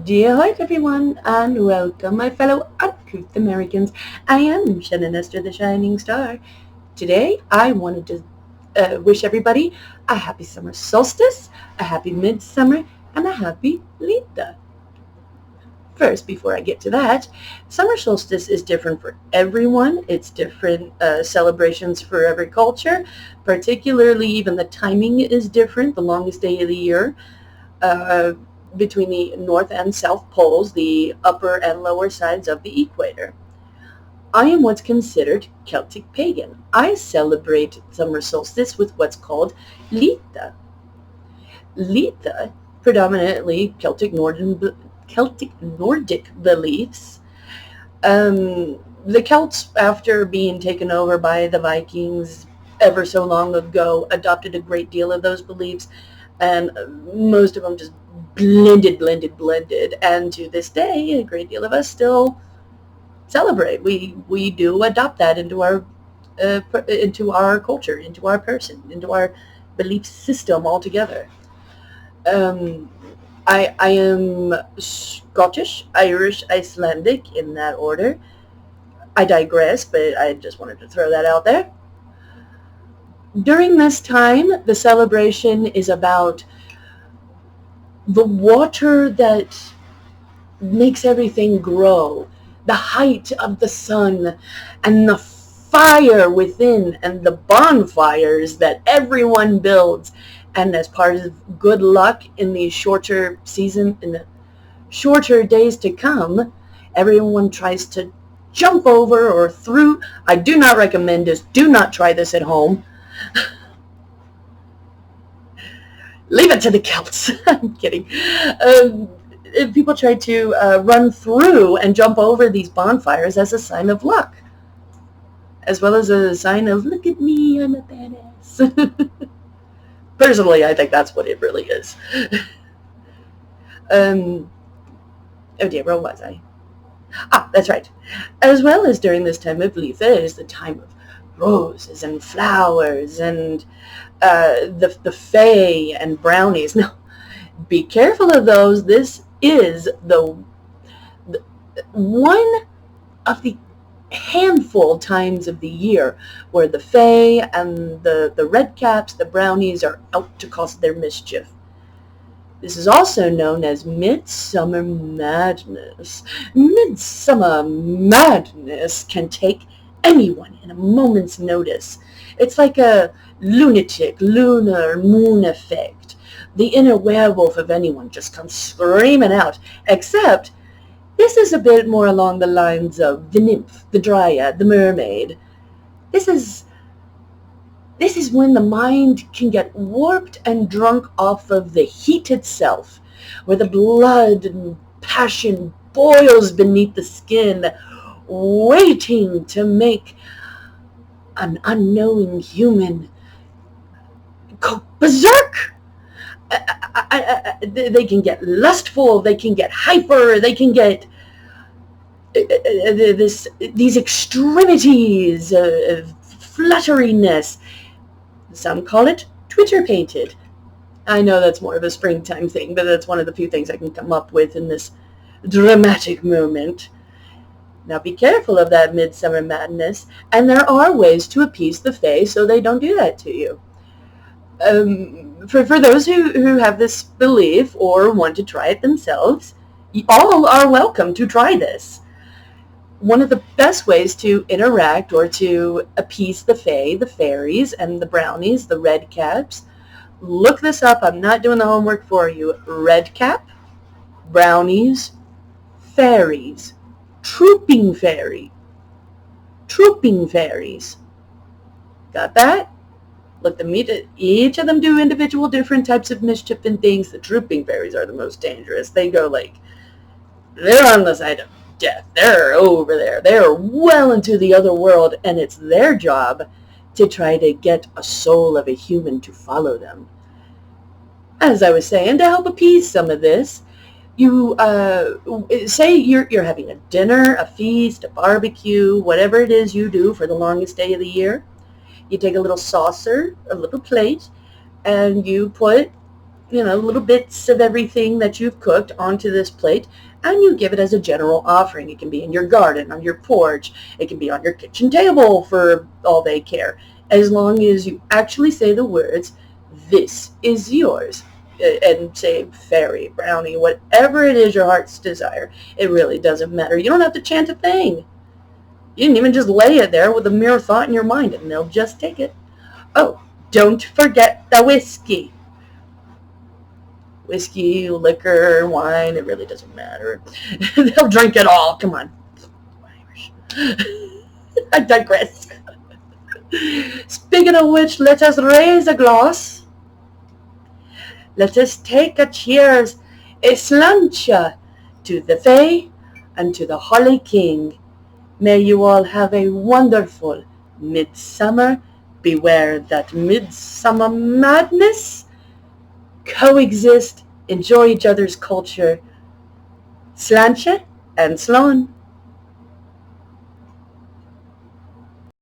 Dear heart, everyone, and welcome, my fellow uncouth Americans. I am Shannon Esther, the Shining Star. Today, I wanted to wish everybody a happy summer solstice, a happy midsummer, and a happy Litha. First, before I get to that, summer solstice is different for everyone. It's different celebrations for every culture. Particularly, even the timing is different. The longest day of the year. Uh, between the north and south poles, the upper and lower sides of the equator. I am what's considered Celtic pagan. I celebrate summer solstice with what's called Litha. Litha, predominantly Celtic Nordic beliefs. The Celts, after being taken over by the Vikings ever so long ago, adopted a great deal of those beliefs, and most of them just blended. And to this day, a great deal of us still celebrate. We do adopt that into our culture, into our person, into our belief system altogether. Um, I am Scottish, Irish, Icelandic in that order. I digress, but I just wanted to throw that out there. During this time, the celebration is about the water that makes everything grow, the height of the sun, and the fire within, and the bonfires that everyone builds. And as part of good luck in the in the shorter days to come, everyone tries to jump over or through. I do not recommend this. Do not try this at home. Leave it to the Celts. I'm kidding. People try to run through and jump over these bonfires as a sign of luck, as well as a sign of, look at me, I'm a badass. Personally, I think that's what it really is. um, oh dear, where was I? Ah, that's right. As well as during this time of Litha is the time of roses and flowers and the fae and brownies. Now, be careful of those. This is the one of the handful times of the year where the fae and the red caps, the brownies, are out to cause their mischief. This is also known as Midsummer Madness. Midsummer Madness can take anyone in a moment's notice. It's like a lunatic lunar moon effect. The inner werewolf of anyone just comes screaming out, except this is a bit more along the lines of the nymph, the dryad, the mermaid. This is this is when the mind can get warped and drunk off of the heat itself, where the blood and passion boils beneath the skin, waiting to make an unknowing human go berserk. They can get lustful, they can get hyper, they can get these extremities of flutteriness. Some call it Twitter painted. I know that's more of a springtime thing, but that's one of the few things I can come up with in this dramatic moment. Now be careful of that midsummer madness, and there are ways to appease the fae so they don't do that to you. For those who have this belief or want to try it themselves, all are welcome to try this. One of the best ways to interact or to appease the fae, the fairies, and the brownies, the red caps, look this up. I'm not doing the homework for you. Red cap, brownies, fairies, trooping fairy, trooping fairies. Got that? Let them each of them do individual different types of mischief and things. The trooping fairies are the most dangerous. They go they're on the side of death. They're over there. They're well into the other world, and it's their job to try to get a soul of a human to follow them. As I was saying, to help appease some of this, you say you're having a dinner, a feast, a barbecue, whatever it is you do for the longest day of the year. You take a little saucer, a little plate, and you put little bits of everything that you've cooked onto this plate, and you give it as a general offering. It can be in your garden, on your porch. It can be on your kitchen table for all they care. As long as you actually say the words, this is yours, and say fairy, brownie, whatever it is your heart's desire. It really doesn't matter. You don't have to chant a thing. You can even just lay it there with a mere thought in your mind, and they'll just take it. Oh, don't forget the whiskey. Whiskey, liquor, wine, it really doesn't matter. They'll drink it all. Come on. Irish. I digress. Speaking of which, let us raise a glass. Let us take a cheers, a slancha, to the Fae and to the Holly King. May you all have a wonderful midsummer. Beware that midsummer madness. Coexist, enjoy each other's culture. Slancha and Sloan.